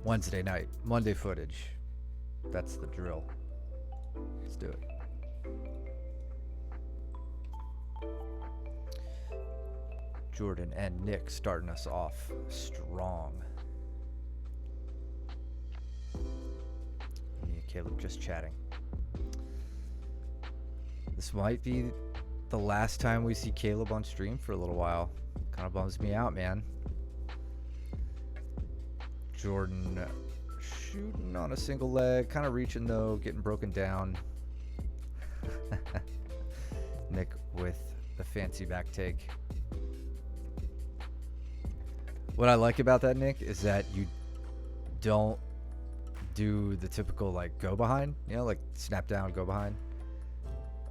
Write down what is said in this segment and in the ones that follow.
Wednesday night, Monday footage. That's the drill. Let's do it. Jordan and Nick starting us off strong. Yeah, Caleb just chatting. This might be the last time we see Caleb on stream for a little while. Kind of bums me out, man. Jordan shooting on a single leg, kind of reaching though, getting broken down. Nick with the fancy back take. What I like about that, Nick, is that you don't do the typical like go behind, like snap down, go behind.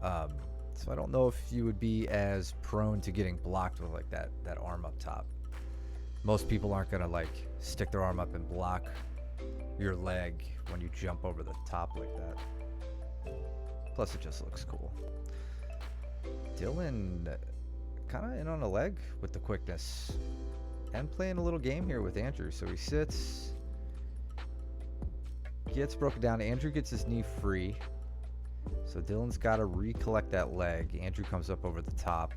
So I don't know if you would be as prone to getting blocked with like that arm up top. Most people aren't gonna like stick their arm up and block your leg when you jump over the top like that. Plus it just looks cool. Dylan kind of in on a leg with the quickness and playing a little game here with Andrew. So he sits, gets broken down. Andrew gets his knee free. So Dylan's got to recollect that leg. Andrew comes up over the top.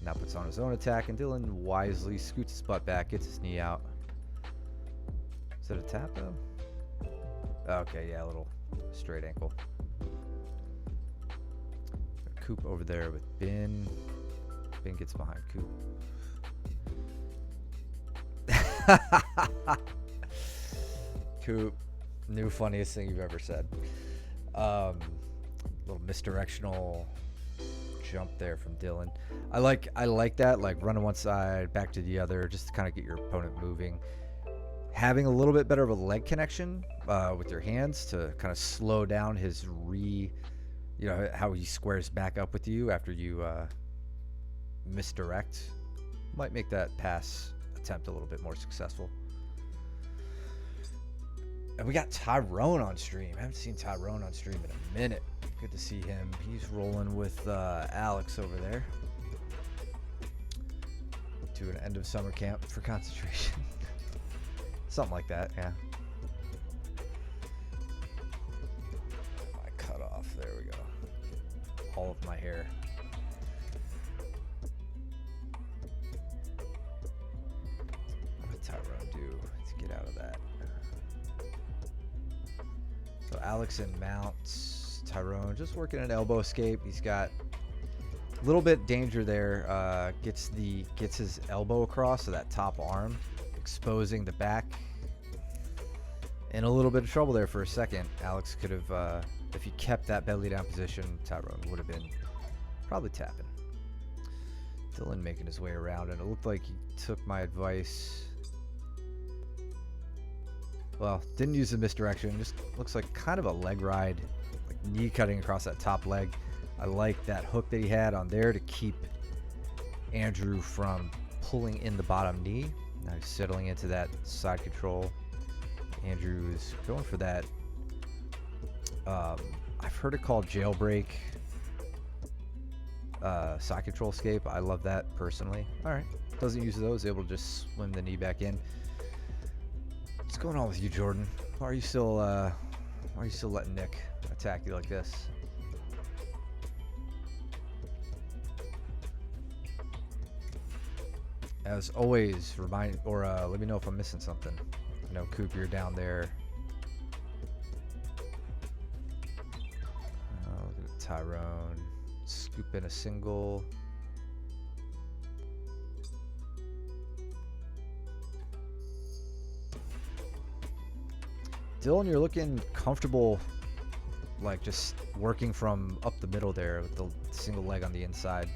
Now puts on his own attack, and Dylan wisely scoots his butt back, gets his knee out. Is it a tap though? Okay, yeah, a little straight ankle. Coop over there with Bin. Bin gets behind Coop. Coop, new funniest thing you've ever said. Little misdirectional jump there from Dylan. I like that, like running one side, back to the other, just to kind of get your opponent moving. Having a little bit better of a leg connection with your hands to kind of slow down his how he squares back up with you after you misdirect. Might make that pass attempt a little bit more successful. And we got Tyrone on stream. I haven't seen Tyrone on stream in a minute. Good to see him. He's rolling with Alex over there. To an end of summer camp for concentration. Something like that, yeah. My cut off. There we go. All of my hair. What did Tyrone do to get out of that? So Alex and mounts. Tyrone just working an elbow escape. He's got a little bit danger there. Gets his elbow across to that top arm, exposing the back. In a little bit of trouble there for a second. Alex could have, if he kept that belly down position, Tyrone would have been probably tapping. Dylan making his way around, and it looked like he took my advice. Well, didn't use the misdirection. Just looks like kind of a leg ride, like knee cutting across that top leg. I like that hook that he had on there to keep Andrew from pulling in the bottom knee. Now he's settling into that side control. Andrew is going for that. I've heard it called jailbreak side control escape. I love that personally. All right, doesn't use those. Able to just swim the knee back in. What's going on with you, Jordan? Why are you still letting Nick attack you like this? As always, let me know if I'm missing something. I know Coop, you're down there. Look at Tyrone. Scoop in a single. Dylan, you're looking comfortable, like just working from up the middle there with the single leg on the inside.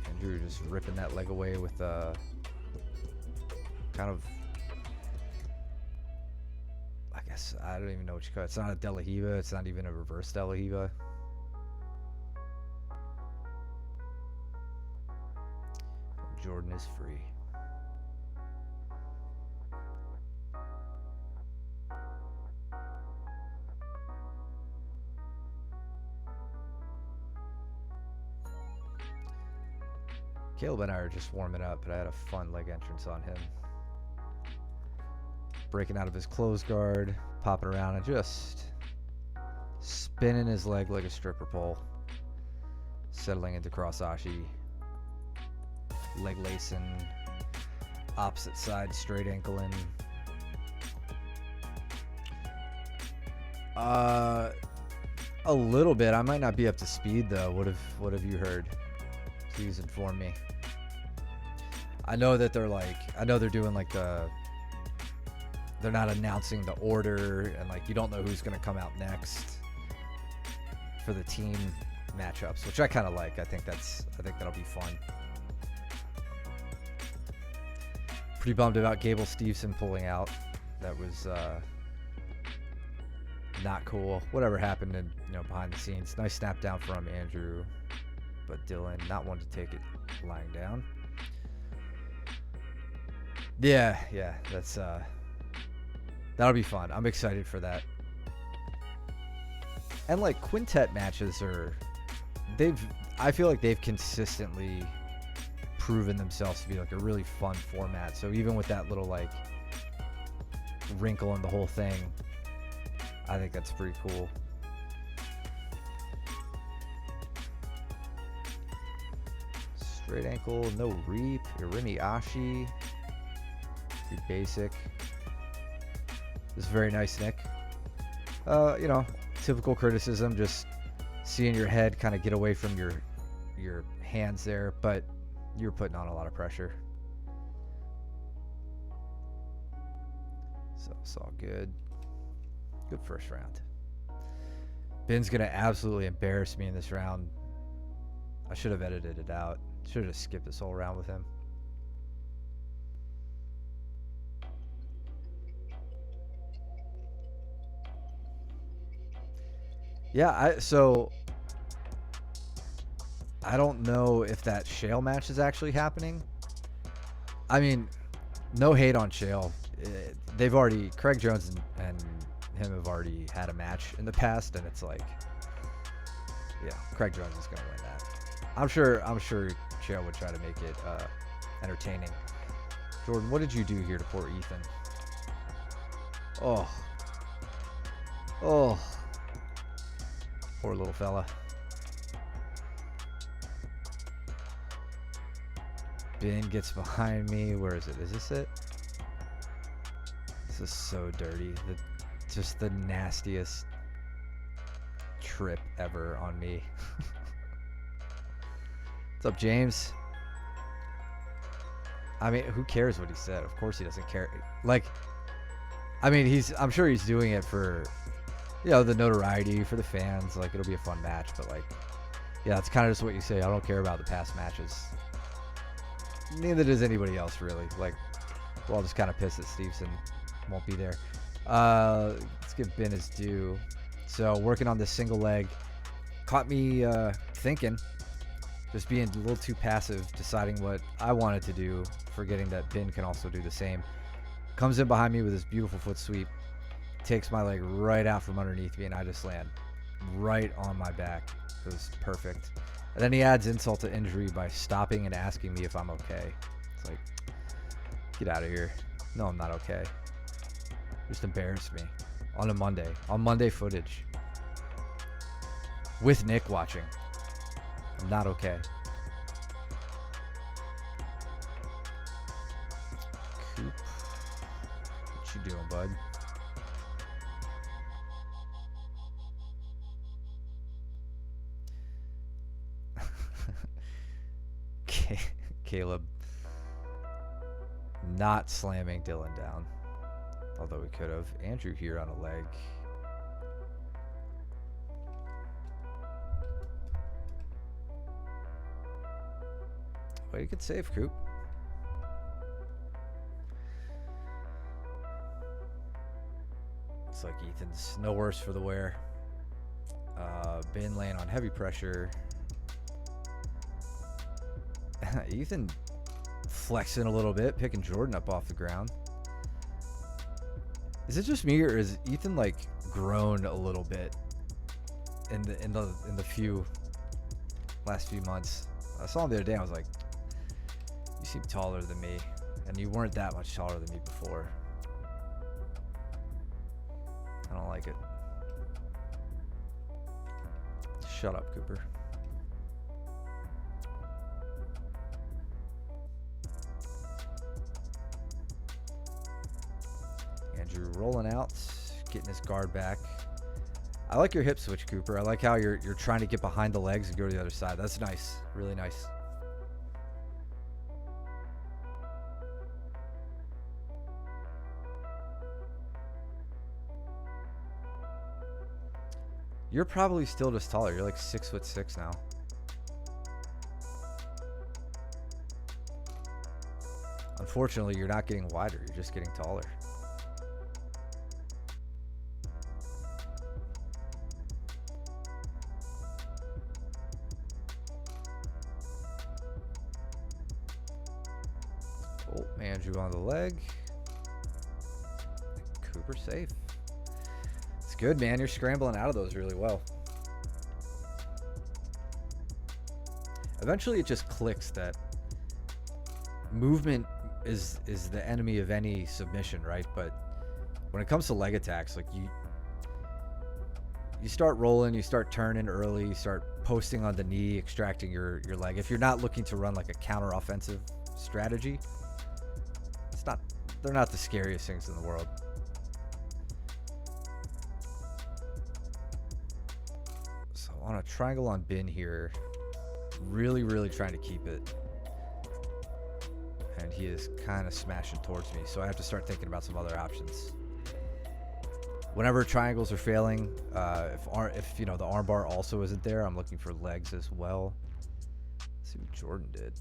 Andrew just ripping that leg away with kind of, I guess, I don't even know what you call it. It's not a De La Hiva. It's not even a reverse De La Hiva. Jordan is free. Caleb and I are just warming up, but I had a fun leg entrance on him. Breaking out of his closed guard, popping around, and just spinning his leg like a stripper pole. Settling into cross-ashi. Leg lacing. Opposite side, straight ankling. A little bit. I might not be up to speed, though. What have you heard? Please inform me. I know that they're doing like they're not announcing the order, and like you don't know who's going to come out next for the team matchups, which I kind of like. I think that'll be fun. Pretty bummed about Gable Steveson pulling out. That was not cool. Whatever happened in, behind the scenes. Nice snap down from Andrew, but Dylan not one to take it lying down. Yeah, that's that'll be fun. I'm excited for that. And like quintet matches I feel like they've consistently proven themselves to be like a really fun format. So even with that little like wrinkle in the whole thing, I think that's pretty cool. Straight ankle, no reap, Irimi Ashi. Pretty basic. This is very nice, Nick. Typical criticism, just seeing your head kind of get away from your hands there, but you're putting on a lot of pressure. So it's all good. Good first round. Ben's going to absolutely embarrass me in this round. I should have edited it out. Should have skipped this whole round with him. Yeah, I don't know if that Shale match is actually happening. I mean, no hate on Shale. Craig Jones and him have already had a match in the past, and it's like, yeah, Craig Jones is going to win that. I'm sure Shale would try to make it entertaining. Jordan, what did you do here to poor Ethan? Oh. Poor little fella. Ben gets behind me. Where is it? Is this it? This is so dirty. Just the nastiest trip ever on me. What's up, James? I mean, who cares what he said? Of course he doesn't care. Like, I mean, I'm sure he's doing it for, the notoriety, for the fans. Like, it'll be a fun match, but like, yeah, it's kind of just what you say. I don't care about the past matches. Neither does anybody else, really. Like, we're all just kind of pissed that Steveson won't be there. Let's give Ben his due. So, working on this single leg caught me thinking, just being a little too passive, deciding what I wanted to do, forgetting that Ben can also do the same. Comes in behind me with his beautiful foot sweep, takes my leg right out from underneath me, and I just land right on my back. It was perfect. And then he adds insult to injury by stopping and asking me if I'm okay. It's like, get out of here. No, I'm not okay. Just embarrassed me on a Monday. On Monday footage. With Nick watching. I'm not okay. Coop. What you doing, bud? Caleb not slamming Dylan down, although we could have. Andrew here on a leg. Way to get safe, Coop. Looks like Ethan's no worse for the wear. Ben laying on heavy pressure. Ethan flexing a little bit, picking Jordan up off the ground. Is it just me, or is Ethan like grown a little bit in the last few months? I saw him the other day. I was like, You seem taller than me, and you weren't that much taller than me before. I don't like it. Shut up, Cooper. Andrew rolling out, getting his guard back. I like your hip switch, Cooper. I like how you're trying to get behind the legs and go to the other side. That's nice. Really nice. You're probably still just taller. You're like 6'6" now. Unfortunately, you're not getting wider. You're just getting taller. Oh, Andrew on the leg. Cooper safe. It's good, man. You're scrambling out of those really well. Eventually, it just clicks that movement is the enemy of any submission, right? But when it comes to leg attacks, like you start rolling, you start turning early, you start posting on the knee, extracting your leg. If you're not looking to run like a counter-offensive strategy, they're not the scariest things in the world. So on a triangle on bin here, really trying to keep it. And he is kind of smashing towards me, so I have to start thinking about some other options. Whenever triangles are failing, if you know the armbar also isn't there, I'm looking for legs as well. Let's see what Jordan did.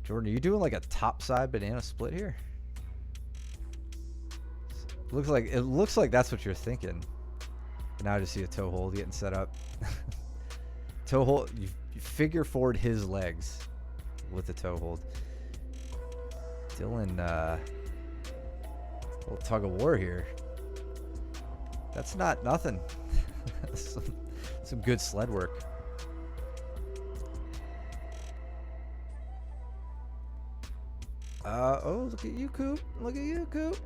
Jordan, are you doing like a top side banana split here? It looks like that's what you're thinking. But now I just see a toe hold getting set up. Toe hold. You figure forward his legs with the toe hold. Dylan, a little tug of war here. That's not nothing. some good sled work. Oh, look at you, Coop. Look at you, Coop.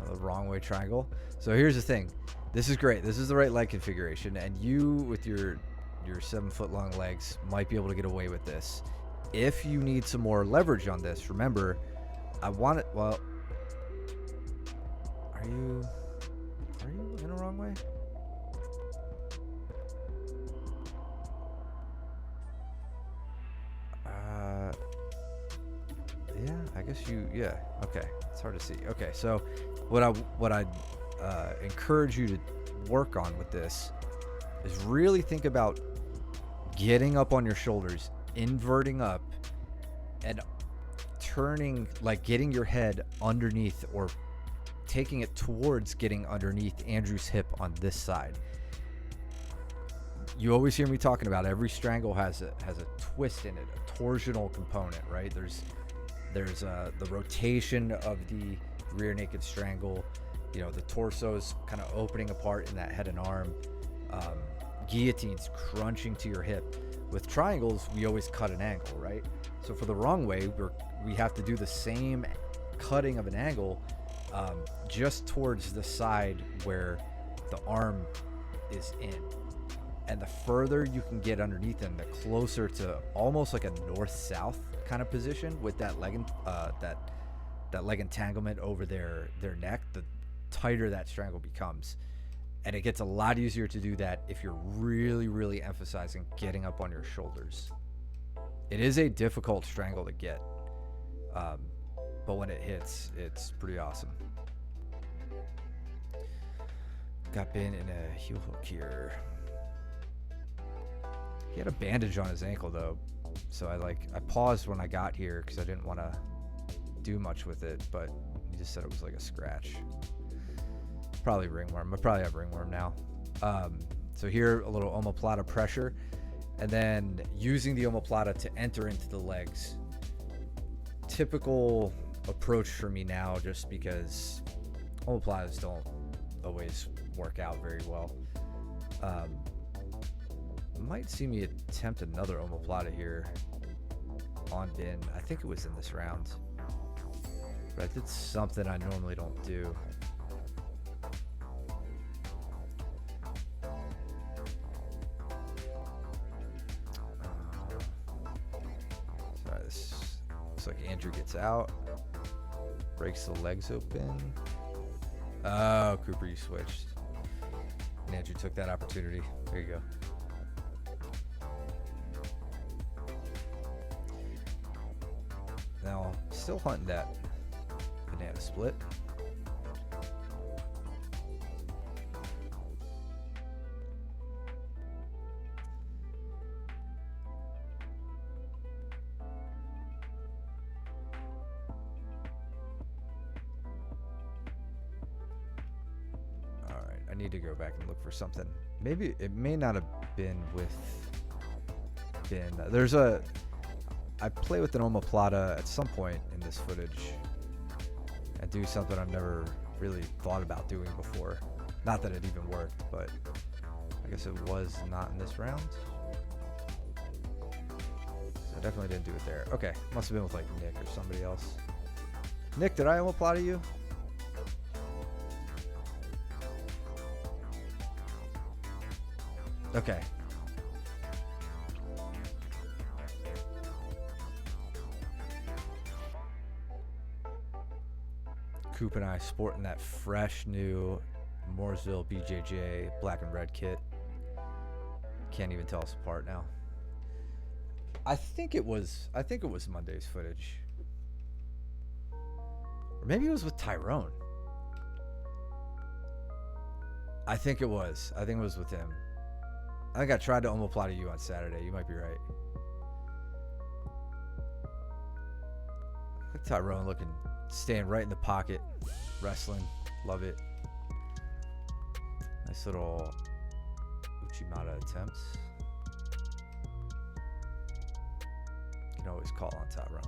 Oh, the wrong way triangle. So here's the thing. This is great. This is the right leg configuration, and you with your 7-foot-long legs might be able to get away with this. If you need some more leverage on this, remember, I want it. Well, are you in the wrong way? Yeah, I guess you. Yeah. Okay. It's hard to see. Okay. So, what I encourage you to work on with this is really think about getting up on your shoulders, inverting up, and turning, like getting your head underneath or taking it towards getting underneath Andrew's hip on this side. You always hear me talking about every strangle has a twist in it, a torsional component, right? There's the rotation of the rear naked strangle. You know, the torso is kind of opening apart in that head and arm. Guillotines crunching to your hip. With triangles, we always cut an angle, right? So for the wrong way, we have to do the same cutting of an angle just towards the side where the arm is in. And the further you can get underneath them, the closer to almost like a north-south kind of position with that leg that leg entanglement over their neck, the tighter that strangle becomes. And it gets a lot easier to do that if you're really emphasizing getting up on your shoulders. It is a difficult strangle to get, but when it hits, it's pretty awesome. Got Ben in a heel hook here. He had a bandage on his ankle though, so I paused when I got here because I didn't want to do much with it, but he just said it was like a scratch. Probably ringworm. I probably have ringworm now. So here, a little omoplata pressure, and then using the omoplata to enter into the legs. Typical approach for me now, just because omoplatas don't always work out very well. might see me attempt another omoplata here on bin. I think it was in this round. But I did something I normally don't do. Sorry, this looks like Andrew gets out. Breaks the legs open. Oh, Cooper, you switched. And Andrew took that opportunity. There you go. Now, still hunting that banana split. All right, I need to go back and look for something. Maybe it may not have been with bin. There's a... I play with an omoplata at some point in this footage and do something I've never really thought about doing before. Not that it even worked, but I guess it was not in this round. So I definitely didn't do it there. Okay, must have been with like Nick or somebody else. Nick, did I omoplata you? Okay. Coop and I sporting that fresh new Mooresville BJJ black and red kit. Can't even tell us apart now. I think it was Monday's footage. Or maybe it was with Tyrone. I think it was with him. I think I tried to omoplata you on Saturday. You might be right. Look, Tyrone looking, staying right in the pocket, wrestling. Love it. Nice little Uchimata attempts. You can always call on Tyrone.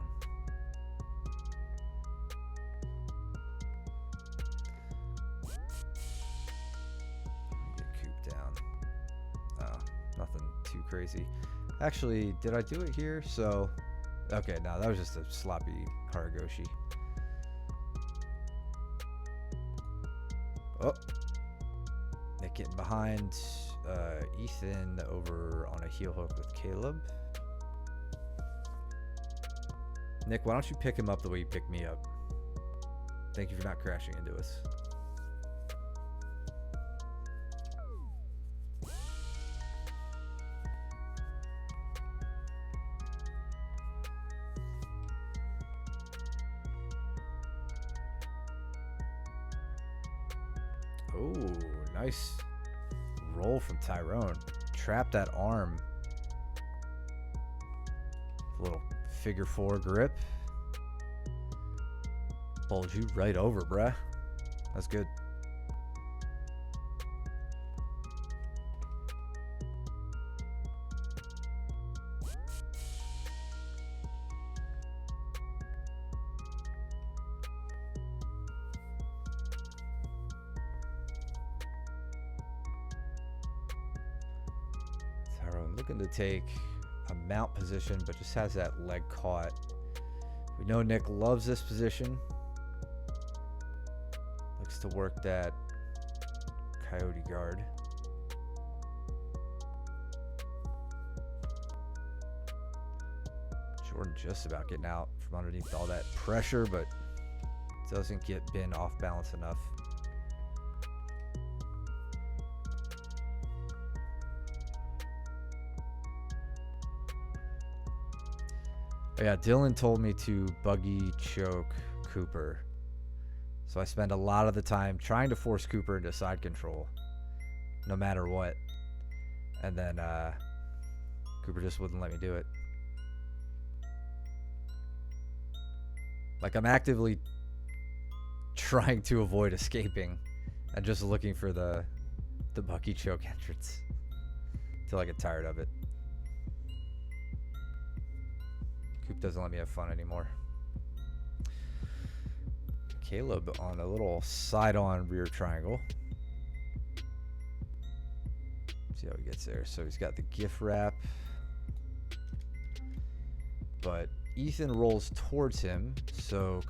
Get Coop down. Oh, nothing too crazy. Actually, did I do it here? So, okay, no, that was just a sloppy Haragoshi. Oh, Nick getting behind Ethan over on a heel hook with Caleb. Nick, why don't you pick him up the way you picked me up? Thank you for not crashing into us. Oh, nice roll from Tyrone. Trap that arm. A little figure four grip. Bowled you right over, bruh. That's good. Tyrone looking to take a mount position, but just has that leg caught. We know Nick loves this position. Likes to work that coyote guard. Jordan just about getting out from underneath all that pressure, but doesn't get Ben off balance enough. Oh yeah, Dylan told me to buggy choke Cooper. So I spend a lot of the time trying to force Cooper into side control, no matter what. And then Cooper just wouldn't let me do it. Like, I'm actively trying to avoid escaping and just looking for the buggy choke entrance until I get tired of it. Coop doesn't let me have fun anymore. Caleb on a little side-on rear triangle. See See how he gets there. So he's got the gift wrap. But Ethan rolls towards him. So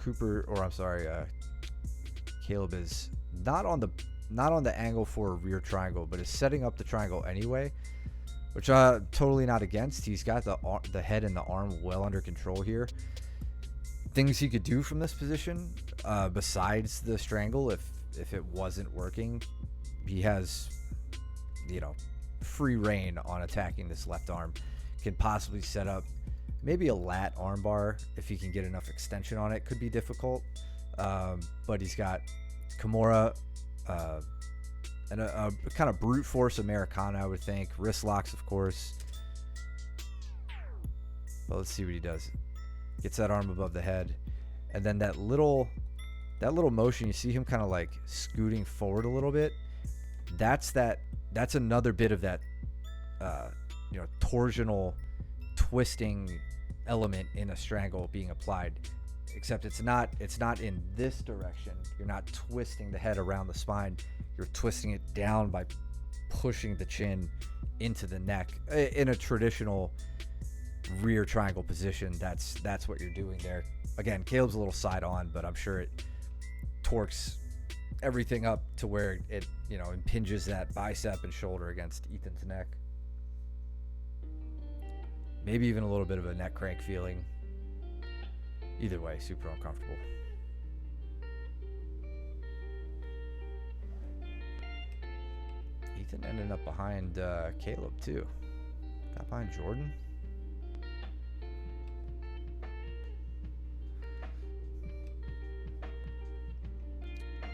Caleb is not on the angle for a rear triangle, but is setting up the triangle anyway, which I'm totally not against. He's got the head and the arm well under control here. Things he could do from this position, besides the strangle, if it wasn't working, he has, free reign on attacking this left arm. Can possibly set up maybe a lat armbar if he can get enough extension on it. Could be difficult, but he's got Kimura and a kind of brute force Americana, I would think. Wrist locks, of course. But let's see what he does. Gets that arm above the head, and then that little motion, you see him kind of like scooting forward a little bit. That's another bit of that torsional twisting element in a strangle being applied, except it's not in this direction. You're not twisting the head around the spine, you're twisting it down by pushing the chin into the neck in a traditional rear triangle position. That's what you're doing there. Again, Caleb's a little side on, but I'm sure it torques everything up to where it impinges that bicep and shoulder against Ethan's neck. Maybe even a little bit of a neck crank feeling. Either way, super uncomfortable. Ethan ended up behind Caleb too. Got behind Jordan.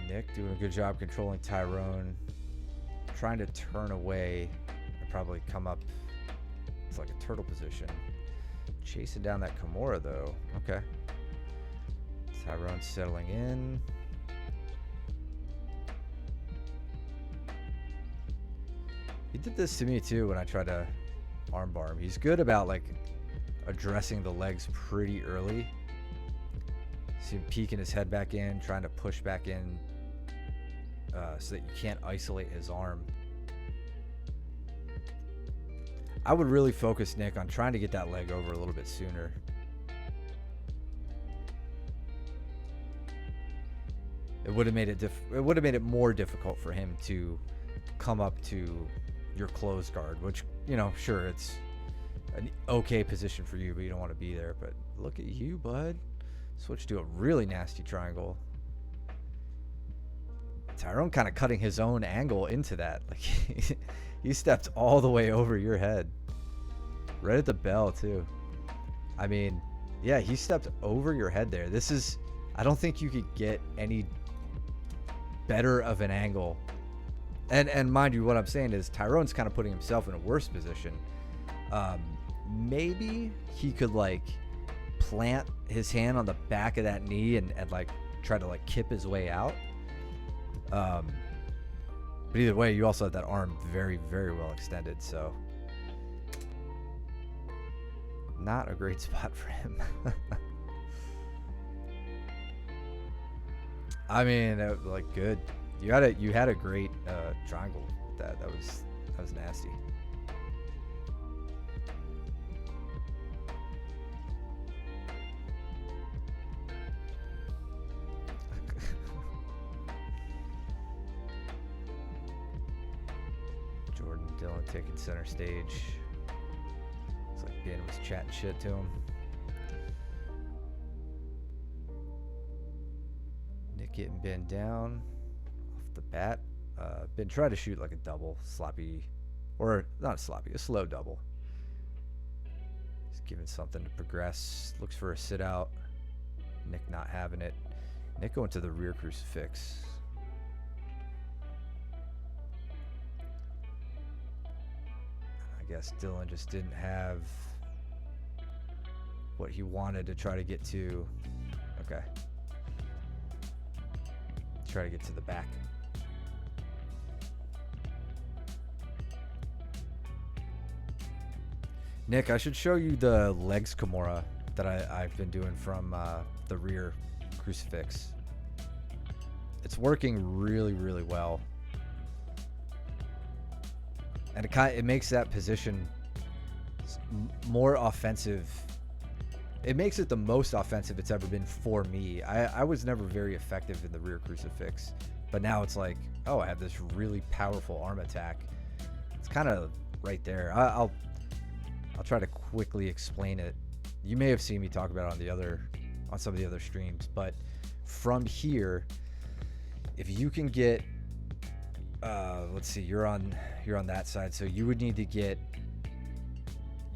Nick doing a good job controlling Tyrone. Trying to turn away and probably come up. It's like a turtle position. Chasing down that Kimura though. Okay. Tyrone settling in. He did this to me too when I tried to armbar him. He's good about like addressing the legs pretty early. See him peeking his head back in, trying to push back in so that you can't isolate his arm. I would really focus, Nick, on trying to get that leg over a little bit sooner. It would have made it more difficult for him to come up to your closed guard, which, sure, it's an okay position for you, but you don't want to be there. But look at you, bud. Switch to a really nasty triangle. Tyrone kind of cutting his own angle into that. Like he stepped all the way over your head. Right at the bell, too. I mean, yeah, he stepped over your head there. I don't think you could get any better of an angle. And mind you, what I'm saying is Tyrone's kind of putting himself in a worse position. Maybe he could like plant his hand on the back of that knee and like try to like kip his way out. But either way, you also have that arm very, very well extended, so not a great spot for him. I mean, like good. You had a great triangle with that. That was nasty. Jordan Dillon taking center stage. It's like Ben was chatting shit to him. Nick getting Ben down off the bat. Ben tried to shoot like a double, sloppy, or not sloppy, a slow double. He's giving something to progress. Looks for a sit out. Nick not having it. Nick going to the rear crucifix. I guess Dylan just didn't have what he wanted to try to get to. Okay. Try to get to the back. Nick, I should show you the legs Kimura that I've been doing from the rear crucifix. It's working really, really well. and it makes that position more offensive. It makes it the most offensive it's ever been for me. I was never very effective in the rear crucifix, but now it's like, oh, I have this really powerful arm attack. It's kind of right there. I'll try to quickly explain it. You may have seen me talk about it on some of the other streams, but from here, if you can get, let's see, you're on that side, so you would need to get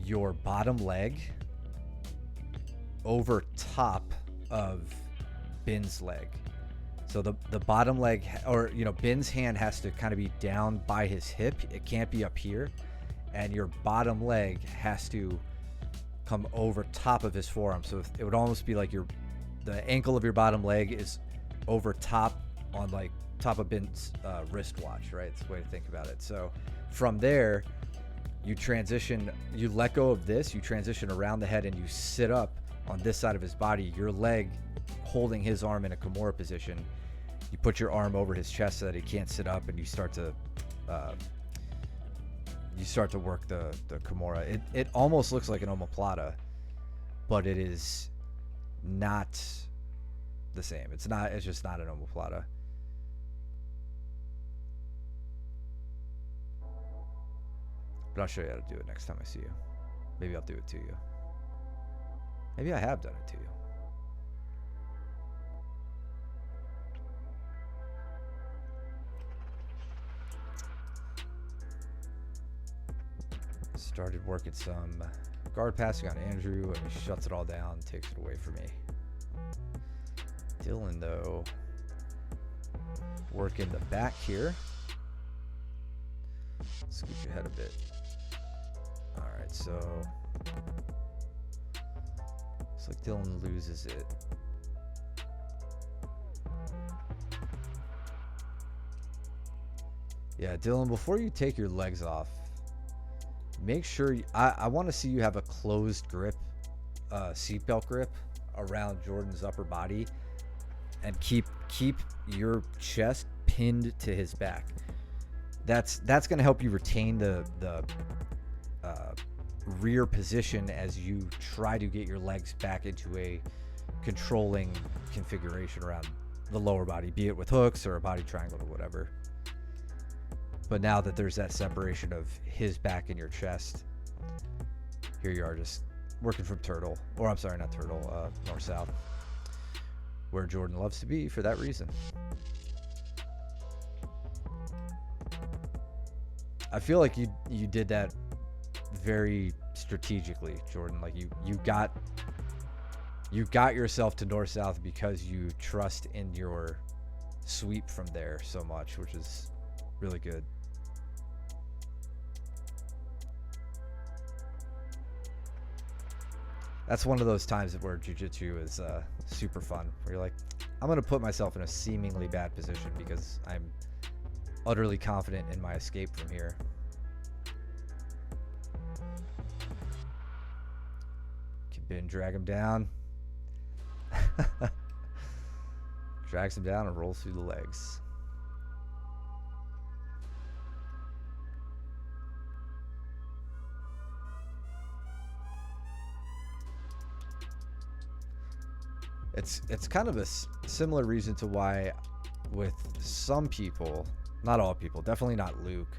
your bottom leg over top of Bin's leg. So the bottom leg, or Bin's hand has to kind of be down by his hip. It can't be up here, and your bottom leg has to come over top of his forearm. So it would almost be like the ankle of your bottom leg is over top on like top of Bin's wristwatch, right? It's the way to think about it. So from there, you let go of this, you transition around the head, and you sit up on this side of his body, your leg holding his arm in a Kimura position. You put your arm over his chest so that he can't sit up, and you start to work the Kimura. It almost looks like an omoplata, but it is not the same. It's just not an omoplata. But I'll show you how to do it next time I see you. Maybe I'll do it to you. Maybe I have done it to you. Started working some guard passing on Andrew, and he shuts it all down, takes it away from me. Dylan, though, working the back here. Scoot your head a bit. All right, so looks like Dylan loses it. Yeah, Dylan, before you take your legs off, make sure I want to see you have a closed grip, seatbelt grip around Jordan's upper body, and keep your chest pinned to his back. That's going to help you retain the rear position as you try to get your legs back into a controlling configuration around the lower body, be it with hooks or a body triangle or whatever. But now that there's that separation of his back and your chest, here you are just working from turtle, or I'm sorry, not turtle, north-south, where Jordan loves to be for that reason. I feel like you did that very strategically, Jordan. Like you got yourself to north-south because you trust in your sweep from there so much, which is really good. That's one of those times where jiu-jitsu is super fun, where you're like, I'm going to put myself in a seemingly bad position because I'm utterly confident in my escape from here. Bin, drag him down. Drags him down and rolls through the legs. It's kind of a similar reason to why with some people, not all people, definitely not Luke,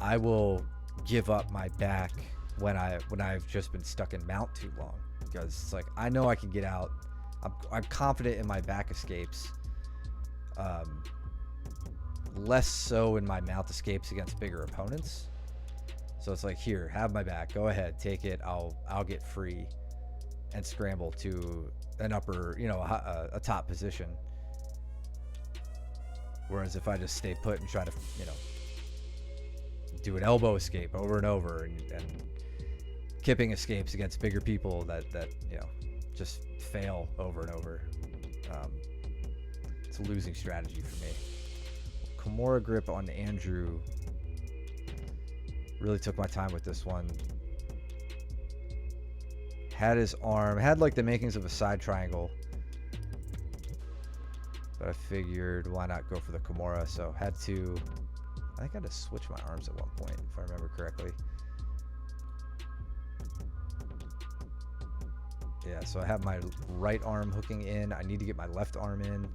I will give up my back when I've just been stuck in mount too long, because it's like I know I can get out. I'm confident in my back escapes, less so in my mount escapes against bigger opponents. So it's like, here, have my back, go ahead, take it. I'll get free and scramble to an upper, a top position. Whereas if I just stay put and try to, do an elbow escape over and over and kipping escapes against bigger people that just fail over and over, it's a losing strategy for me. Kimura grip on Andrew. Really took my time with this one. Had his arm, had like the makings of a side triangle, but I figured why not go for the Kimura, so had to I think I had to switch my arms at one point, if I remember correctly. Yeah, so I have my right arm hooking in. I need to get my left arm in.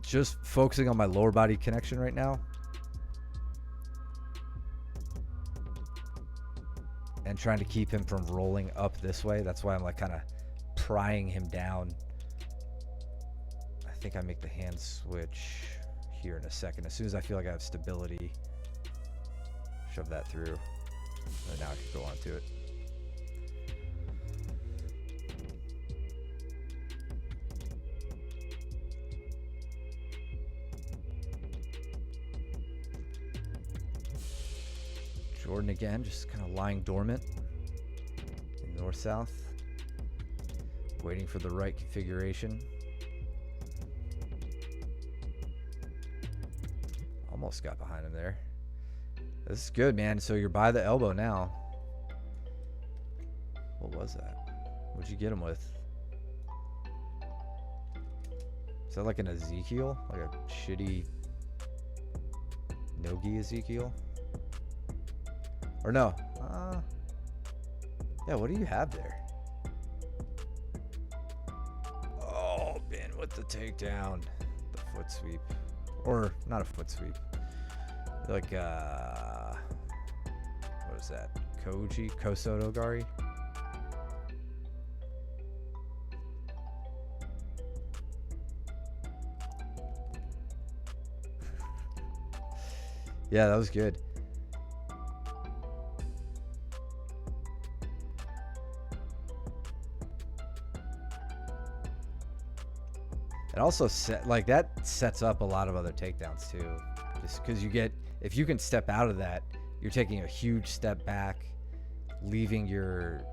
Just focusing on my lower body connection right now. And trying to keep him from rolling up this way. That's why I'm like kind of prying him down. I think I make the hand switch here in a second. As soon as I feel like I have stability, shove that through. And now I can go on to it. Jordan again, just kind of lying dormant in north-south, waiting for the right configuration. Almost got behind him there. This is good, man. So you're by the elbow now. What was that? What'd you get him with? Is that like an Ezekiel? Like a shitty no-gi Ezekiel? Or no. Yeah, what do you have there? Oh, Ben with the takedown. The foot sweep. Or, not a foot sweep. Like, what is that? Kosoto Gari? Yeah, that was good. It also sets up a lot of other takedowns too, just because you get, if you can step out of that, you're taking a huge step back, leaving your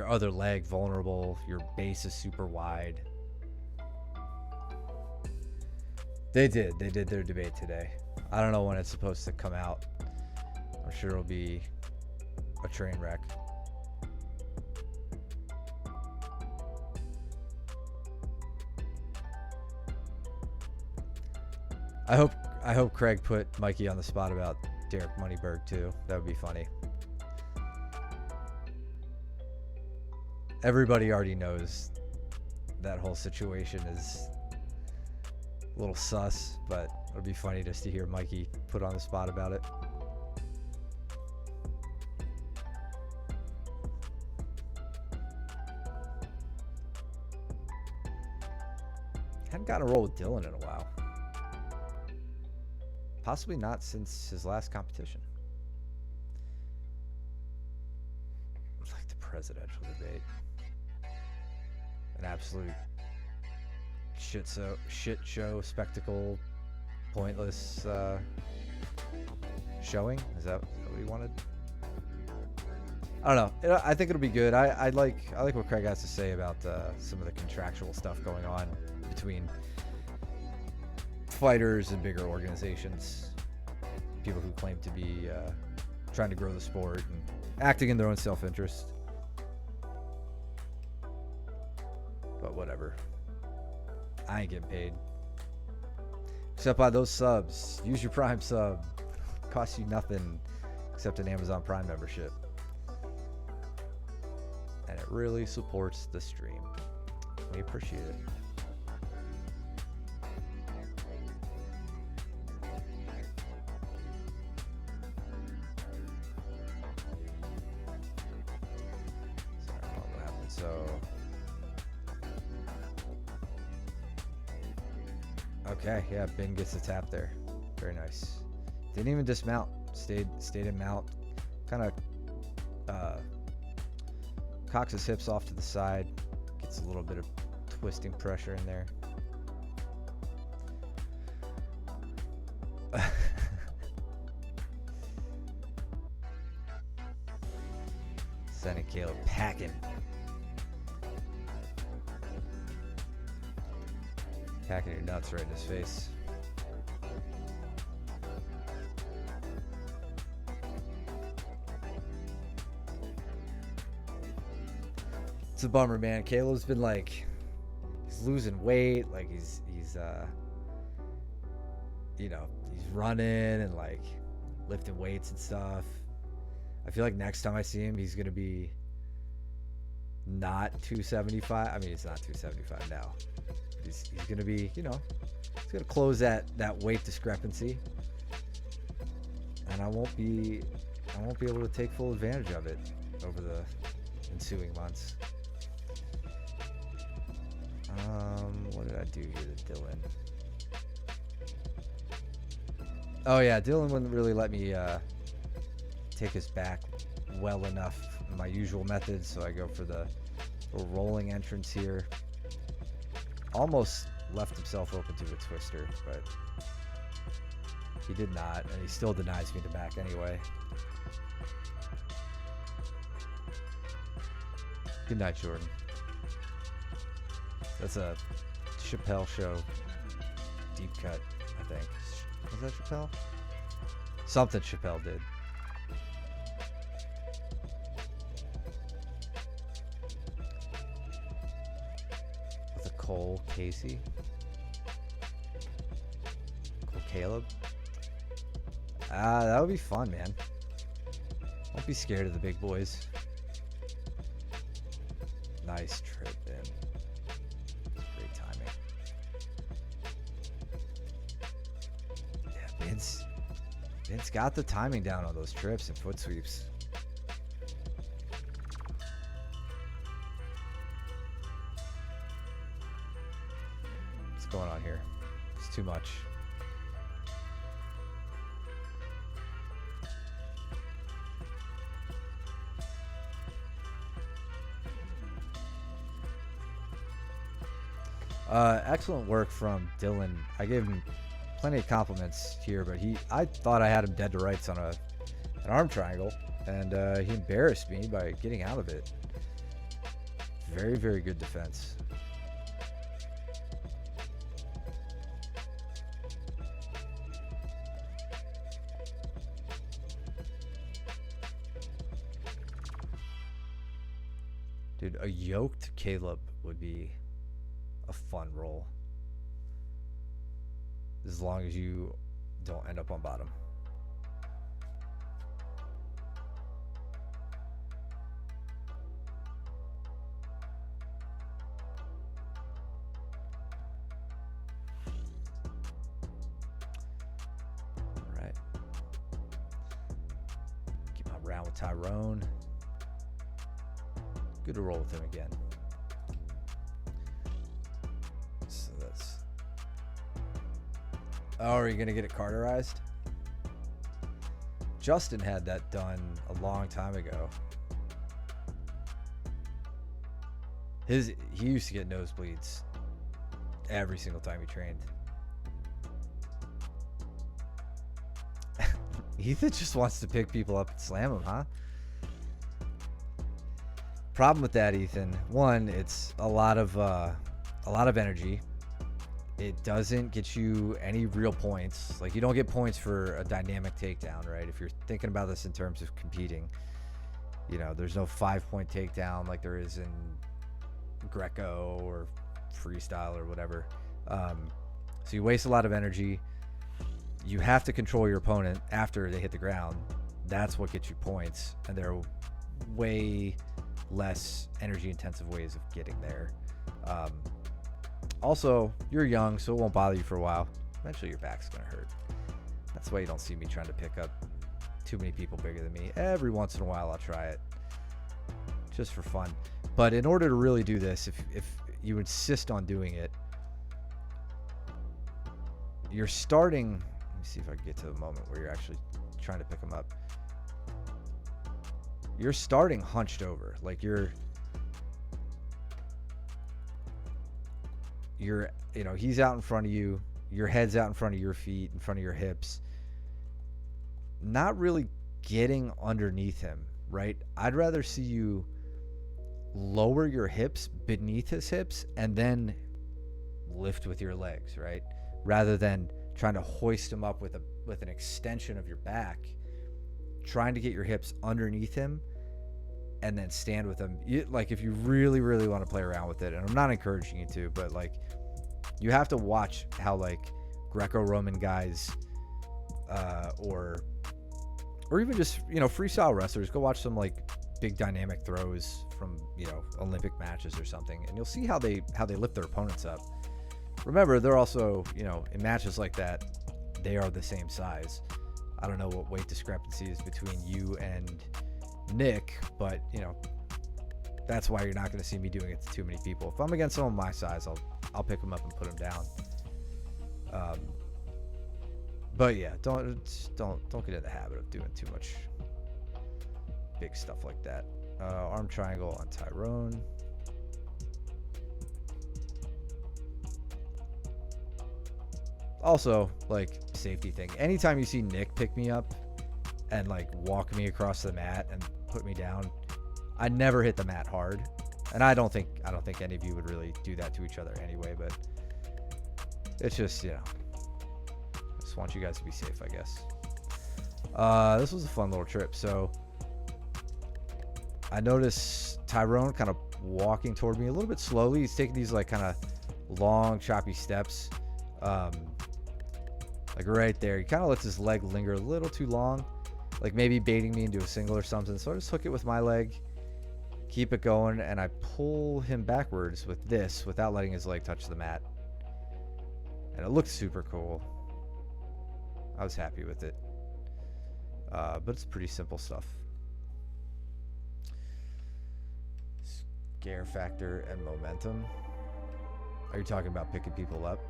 other leg vulnerable. Your base is super wide. They did their debate today. I don't know when it's supposed to come out. I'm sure it'll be a train wreck. I hope Craig put Mikey on the spot about Derek Moneyberg too. That would be funny. Everybody already knows that whole situation is a little sus, but it would be funny just to hear Mikey put on the spot about it. Hadn't gotten a roll with Dylan in a while. Possibly not since his last competition. Like the presidential debate. An absolute shit show, spectacle, pointless showing. Is that what he wanted? I don't know. I think it'll be good. I like what Craig has to say about some of the contractual stuff going on between fighters and bigger organizations, people who claim to be trying to grow the sport and acting in their own self-interest. But whatever. I ain't getting paid. Except by those subs. Use your Prime sub. Costs you nothing except an Amazon Prime membership. And it really supports the stream. We appreciate it. Okay, yeah, Ben gets the tap there. Very nice. Didn't even dismount. Stayed in mount. Kind of cocks his hips off to the side. Gets a little bit of twisting pressure in there. Sending Caleb packing. Packing your nuts right in his face. It's a bummer, man. Caleb's been like, he's losing weight. Like he's he's running and like lifting weights and stuff. I feel like next time I see him, he's gonna be not 275. I mean, he's not 275 now. He's gonna be, you know, he's gonna close that weight discrepancy, and I won't be able to take full advantage of it over the ensuing months. What did I do here to Dylan? Oh yeah, Dylan wouldn't really let me take his back well enough in my usual methods, so I go for the rolling entrance here. Almost left himself open to a twister, but he did not, and he still denies me the back anyway. Good night, Jordan. That's a Chappelle Show deep cut, I think. Was that Chappelle? Something Chappelle did. With a Cole Casey. Cole Caleb. That would be fun, man. Don't be scared of the big boys. Nice trip in. Great timing. Yeah, Vince got the timing down on those trips and foot sweeps. What's going on here? It's too much. Excellent work from Dylan. I gave him plenty of compliments here, but I thought I had him dead to rights on an arm triangle, and he embarrassed me by getting out of it. Very, very good defense. Dude, a yoked Caleb would be a fun roll, as long as you don't end up on bottom. All right, keep on round with Tyrone. Good to roll with him again. Oh, are you going to get it carterized? Justin had that done a long time ago. He used to get nosebleeds every single time he trained. Ethan just wants to pick people up and slam them, huh? Problem with that, Ethan. One, it's a lot of energy. It doesn't get you any real points. Like, you don't get points for a dynamic takedown, right? If you're thinking about this in terms of competing, you know, there's no 5-point takedown like there is in Greco or freestyle or whatever. So you waste a lot of energy. You have to control your opponent after they hit the ground. That's what gets you points, and there are way less energy intensive ways of getting there. Also, you're young, so it won't bother you for a while. Eventually your back's gonna hurt. That's why you don't see me trying to pick up too many people bigger than me. Every once in a while I'll try it, just for fun. But in order to really do this, if you insist on doing it, you're starting, let me see if I can get to the moment where you're actually trying to pick them up. You're starting hunched over. Like you're, you know, he's out in front of you, your head's out in front of your feet, in front of your hips. Not really getting underneath him, right? I'd rather see you lower your hips beneath his hips and then lift with your legs, right? Rather than trying to hoist him up with an extension of your back, trying to get your hips underneath him and then stand with him. Like, if you really, really want to play around with it, and I'm not encouraging you to, but like, you have to watch how like Greco-Roman guys or even just, you know, freestyle wrestlers. Go watch some like big dynamic throws from, you know, Olympic matches or something, and you'll see how they lift their opponents up. Remember, they're also, you know, in matches like that, they are the same size. I don't know what weight discrepancy is between you and Nick, but, you know, that's why you're not going to see me doing it to too many people. If I'm against someone my size, I'll pick them up and put them down. But yeah, don't get in the habit of doing too much big stuff like that. Arm triangle on Tyrone. Also, like, safety thing. Anytime you see Nick pick me up and like walk me across the mat and put me down, I never hit the mat hard. And I don't think any of you would really do that to each other anyway, but it's just, you know, just want you guys to be safe, I guess. This was a fun little trip. So I noticed Tyrone kind of walking toward me a little bit slowly. He's taking these like kind of long, choppy steps. Like right there, he kind of lets his leg linger a little too long, like maybe baiting me into a single or something. So I just hook it with my leg, keep it going, and I pull him backwards with this without letting his leg touch the mat. And it looked super cool. I was happy with it. But it's pretty simple stuff. Scare factor and momentum. Are you talking about picking people up?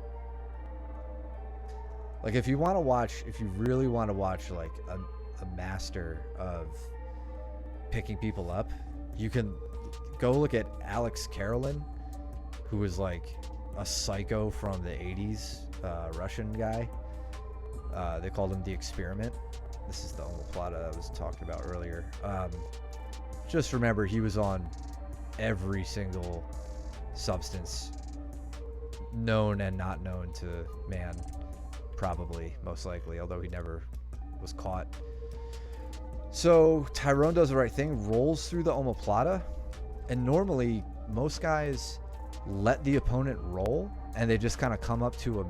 Like, if you really want to watch like a master of picking people up, you can go look at Alex Karelin, who was like a psycho from the 80s, Russian guy. They called him the Experiment. This is the omoplata I was talking about earlier. Just remember, he was on every single substance known and not known to man. Probably, most likely, although he never was caught. So Tyrone does the right thing, rolls through the omoplata, and normally most guys let the opponent roll and they just kind of come up to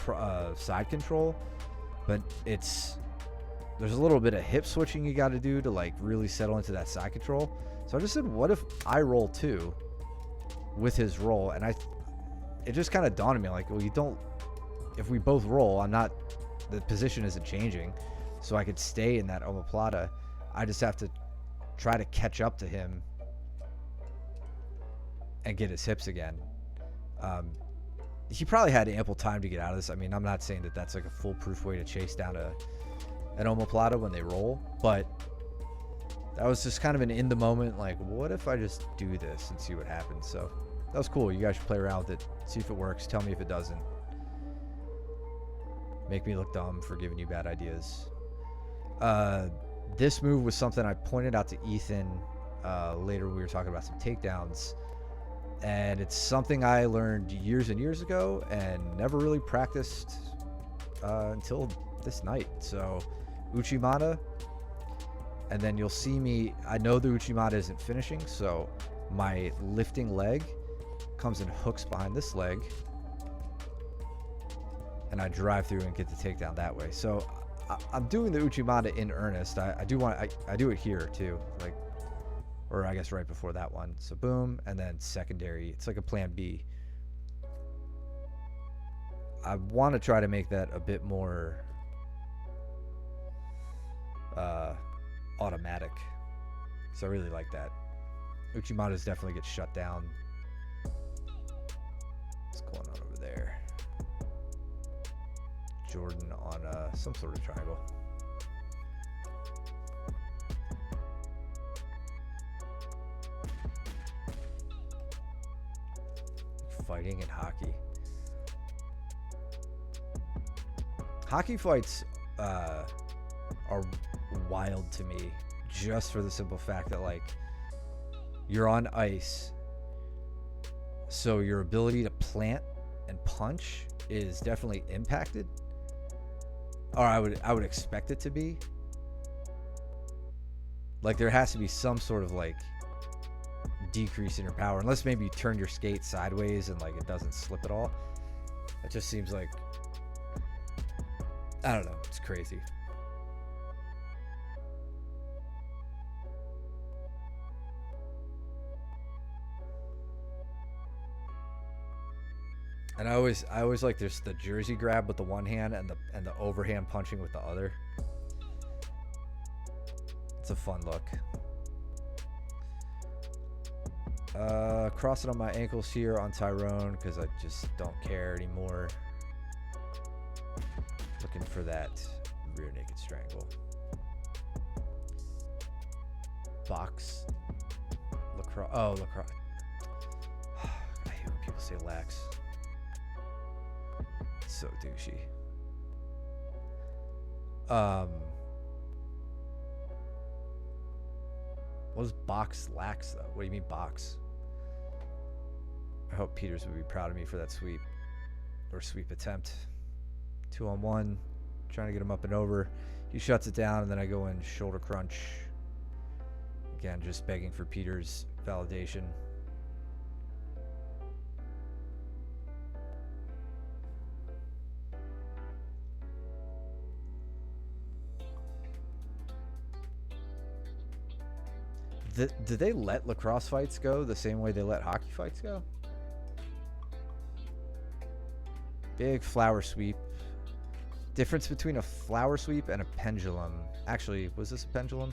a side control, but there's a little bit of hip switching you got to do to like really settle into that side control. So I just said, what if I roll too with his roll? And it just kind of dawned on me, like, well, if we both roll, the position isn't changing, so I could stay in that omoplata. I just have to try to catch up to him and get his hips again. He probably had ample time to get out of this. I mean, I'm not saying that that's like a foolproof way to chase down an omoplata when they roll, but that was just kind of an in the moment, like, what if I just do this and see what happens? So that was cool. You guys should play around with it, see if it works. Tell me if it doesn't. Make me look dumb for giving you bad ideas. This move was something I pointed out to Ethan later when we were talking about some takedowns. And it's something I learned years and years ago and never really practiced until this night. So Uchimata, and then you'll see me, I know the Uchimata isn't finishing, so my lifting leg comes and hooks behind this leg, and I drive through and get the takedown that way. So I'm doing the Uchimata in earnest. I do it here too, like, or I guess right before that one. So boom, and then secondary. It's like a plan B. I want to try to make that a bit more automatic. So I really like that. Uchimatas definitely get shut down. What's going on over there? Jordan on some sort of triangle. Fighting in hockey. Hockey fights are wild to me, just for the simple fact that, like, you're on ice, so your ability to plant and punch is definitely impacted, or I would expect it to be. Like, there has to be some sort of like decrease in your power, unless maybe you turn your skate sideways and like it doesn't slip at all. It just seems like I don't know. It's crazy. And I always like there's the jersey grab with the one hand and the overhand punching with the other. It's a fun look. Crossing on my ankles here on Tyrone because I just don't care anymore. Looking for that rear naked strangle. Box. Lacrosse. Oh, lacrosse. I hate when people say lax. It's so douchey. What is box lax though? What do you mean box? I hope Peters would be proud of me for that sweep or sweep attempt. 2-on-1, trying to get him up and over. He shuts it down, and then I go in shoulder crunch. Again, just begging for Peters' validation. Did they let lacrosse fights go the same way they let hockey fights go? Big flower sweep. Difference between a flower sweep and a pendulum. Actually, was this a pendulum?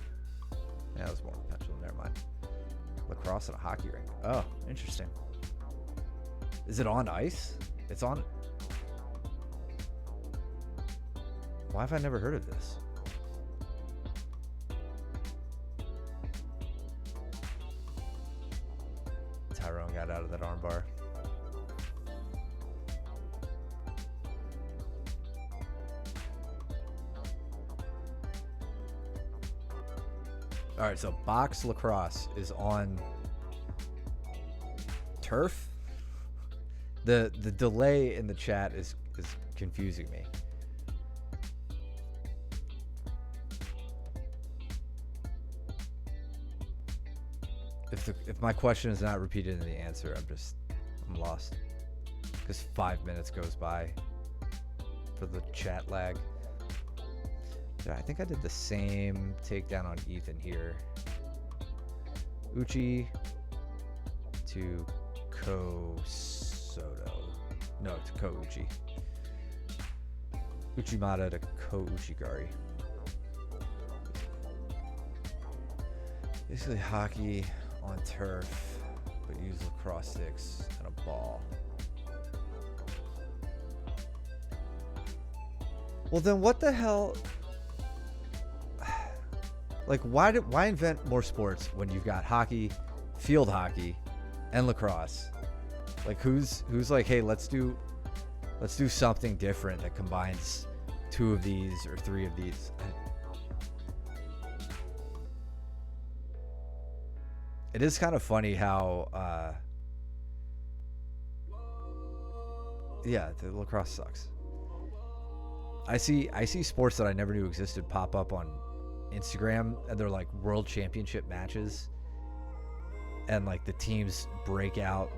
Yeah, it was more of a pendulum. Never mind. Lacrosse and a hockey rink. Oh, interesting. Is it on ice? It's on. Why have I never heard of this? Tyrone got out of that armbar. All right, so box lacrosse is on turf. The delay in the chat is confusing me. If my question is not repeated in the answer, I'm lost. Because 5 minutes goes by for the chat lag. Yeah, I think I did the same takedown on Ethan here. Uchi to Ko Soto. No, to Ko Uchi. Uchimata to Ko Uchigari. Basically hockey on turf, but use lacrosse sticks and a ball. Well, then what the hell? Like, why invent more sports when you've got hockey, field hockey, and lacrosse? Like, who's like, hey, let's do something different that combines 2 of these or 3 of these. It is kind of funny how, yeah, the lacrosse sucks. I see sports that I never knew existed pop up on Instagram, and they're like world championship matches, and like the teams break out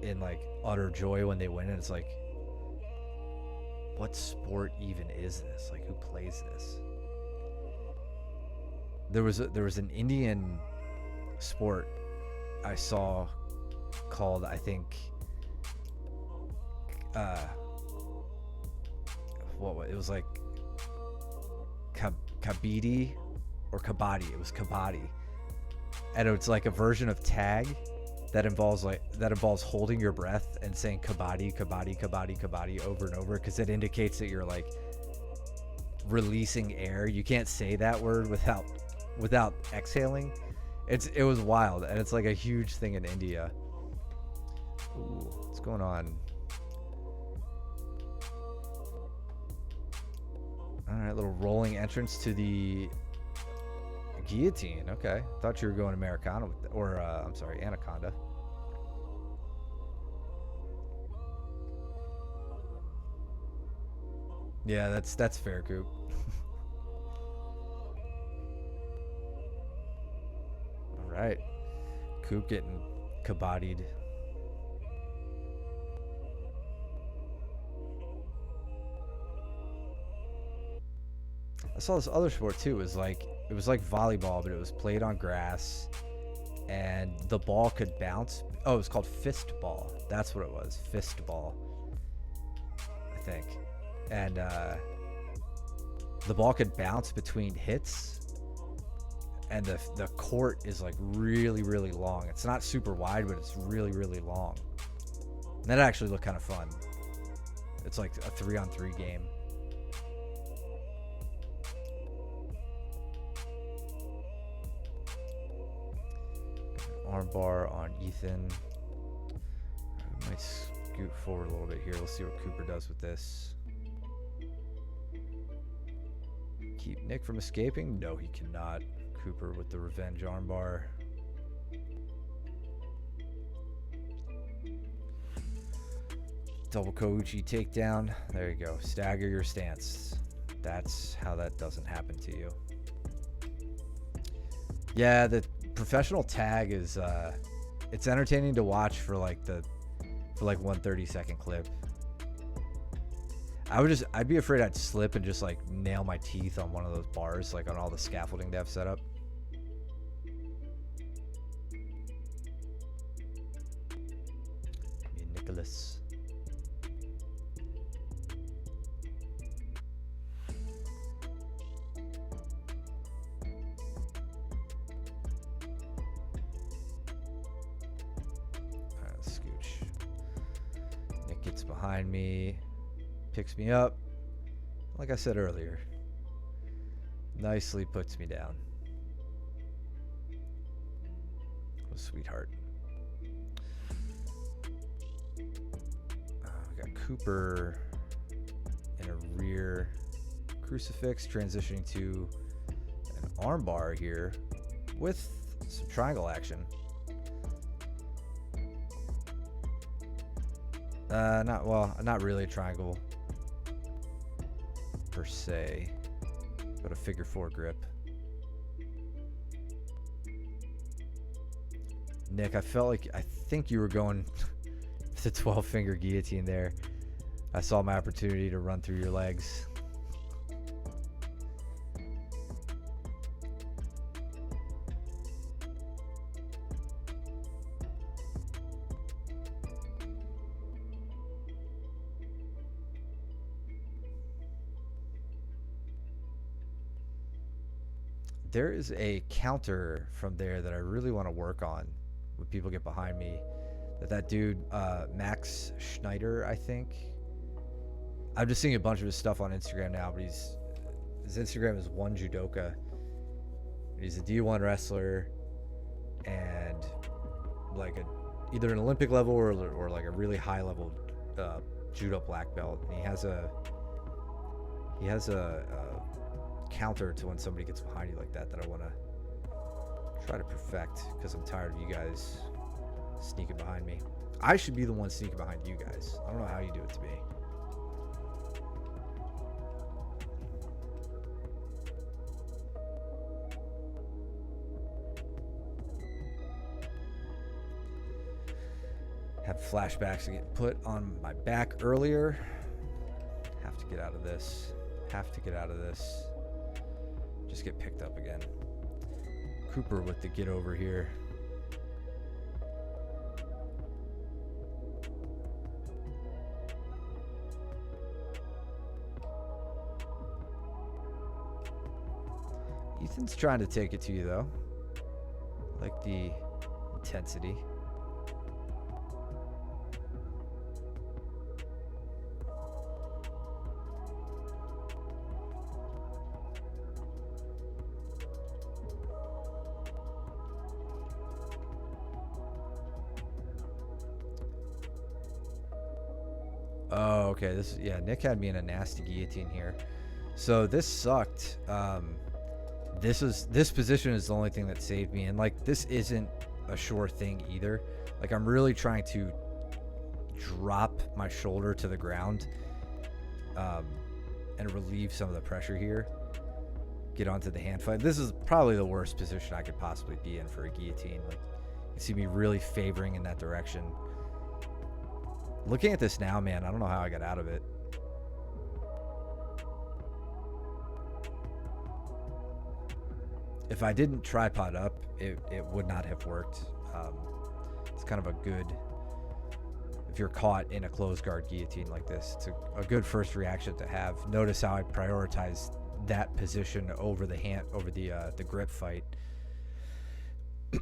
in like utter joy when they win, and it's like, what sport even is this? Like, who plays this? There was an Indian sport I saw called, I think, it was like kabaddi or kabaddi. It was kabaddi, and it's like a version of tag that involves holding your breath and saying kabaddi, kabaddi, kabaddi, kabaddi over and over, because it indicates that you're like releasing air. You can't say that word without exhaling. It was wild, and it's like a huge thing in India. Ooh, what's going on? All right, little rolling entrance to the guillotine. Okay, thought you were going Americana I'm sorry, Anaconda. Yeah, that's fair, Coop. All right, Coop getting kabaddied. I saw this other sport too. It was like volleyball, but it was played on grass, and the ball could bounce. Oh, it was called fist ball. That's what it was, fist ball, I think. And the ball could bounce between hits, and the court is like really, really long. It's not super wide, but it's really, really long. And that actually looked kind of fun. It's like a 3-on-3 game. Armbar on Ethan. I might scoot forward a little bit here. Let's see what Cooper does with this. Keep Nick from escaping? No, he cannot. Cooper with the revenge armbar. Double Kouchi takedown. There you go. Stagger your stance. That's how that doesn't happen to you. Yeah, the professional tag is it's entertaining to watch for like 1 30-second clip. I'd be afraid I'd slip and just like nail my teeth on one of those bars, like on all the scaffolding they have set up. Nicholas. Gets behind me, picks me up, like I said earlier, nicely puts me down. Oh, sweetheart. We got Cooper in a rear crucifix, transitioning to an armbar here with some triangle action. Not really a triangle per se, but a figure 4 grip. Nick, I think you were going with the 12-finger guillotine there. I saw my opportunity to run through your legs. There is a counter from there that I really want to work on when people get behind me. That dude, Max Schneider, I think. I'm just seeing a bunch of his stuff on Instagram now, but his Instagram is One Judoka. He's a D1 wrestler and like either an Olympic level or like a really high level judo black belt. And he has a counter to when somebody gets behind you like that I want to try to perfect, because I'm tired of you guys sneaking behind me. I should be the one sneaking behind you guys. I don't know how you do it to me. Had flashbacks to get put on my back earlier. Have to get out of this. Just get picked up again. Cooper with the get over here. Ethan's trying to take it to you though. I like the intensity. Oh, okay. Nick had me in a nasty guillotine here. So this sucked. This position is the only thing that saved me, and like this isn't a sure thing either. Like I'm really trying to drop my shoulder to the ground and relieve some of the pressure here. Get onto the hand fight. This is probably the worst position I could possibly be in for a guillotine. Like you see me really favoring in that direction. Looking at this now, man, I don't know how I got out of it. if I didn't tripod up, it would not have worked. It's kind of a good, if you're caught in a closed guard guillotine like this, it's a good first reaction to have. Notice how I prioritize that position over the the grip fight. I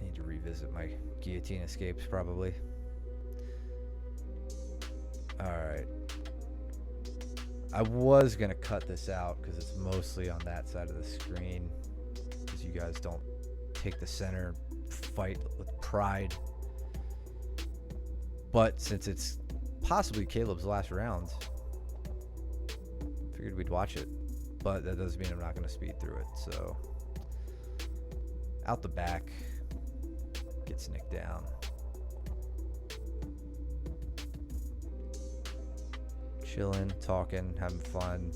need to revisit my guillotine escapes probably. All right. I was going to cut this out because it's mostly on that side of the screen, because you guys don't take the center fight with pride. But since it's possibly Caleb's last round, figured we'd watch it. But that doesn't mean I'm not going to speed through it. So out the back, gets Nick down. Chilling, talking, having fun.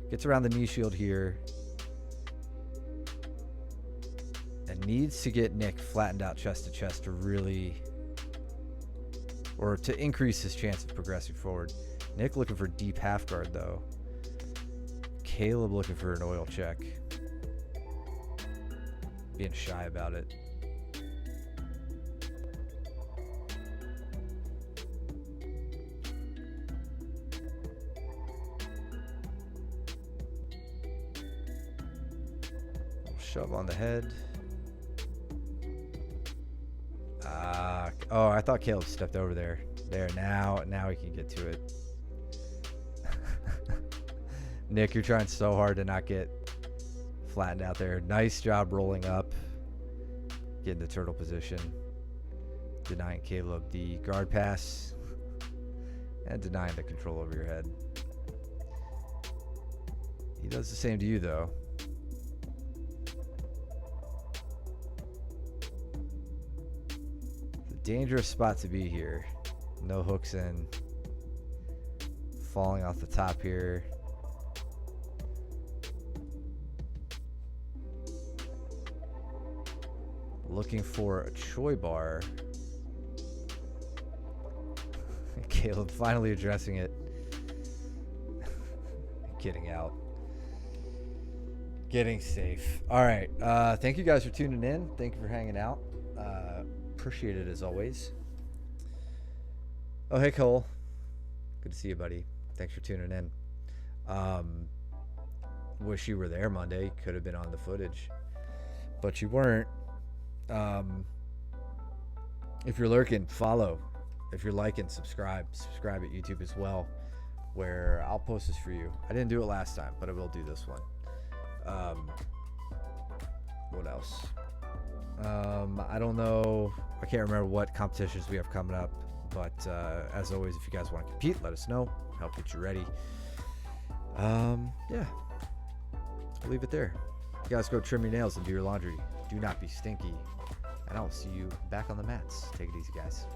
Gets around the knee shield here. And needs to get Nick flattened out chest to chest to really, or to increase his chance of progressing forward. Nick looking for deep half guard though. Caleb looking for an oil check. Being shy about it. Shove on the head. Oh, I thought Caleb stepped over there. There, now we can get to it. Nick, you're trying so hard to not get flattened out there. Nice job rolling up. Getting the turtle position. Denying Caleb the guard pass. And denying the control over your head. He does the same to you, though. Dangerous spot to be here. No hooks in. Falling off the top here. Looking for a Choi bar. Caleb finally addressing it. Getting out. Getting safe. All right. Thank you guys for tuning in. Thank you for hanging out. Appreciate it as always. Oh, hey Cole, good to see you, buddy. Thanks for tuning in. Wish you were there Monday. Could have been on the footage, but you weren't. If you're lurking, follow. If you're liking, subscribe at YouTube as well, where I'll post this for you. I didn't do it last time, but I will do this one. What else? I don't know. I can't remember what competitions we have coming up, but as always, if you guys want to compete, let us know. Help get you ready. Yeah, I'll leave it there. You guys go trim your nails and do your laundry. Do not be stinky, and I'll see you back on the mats. Take it easy, guys.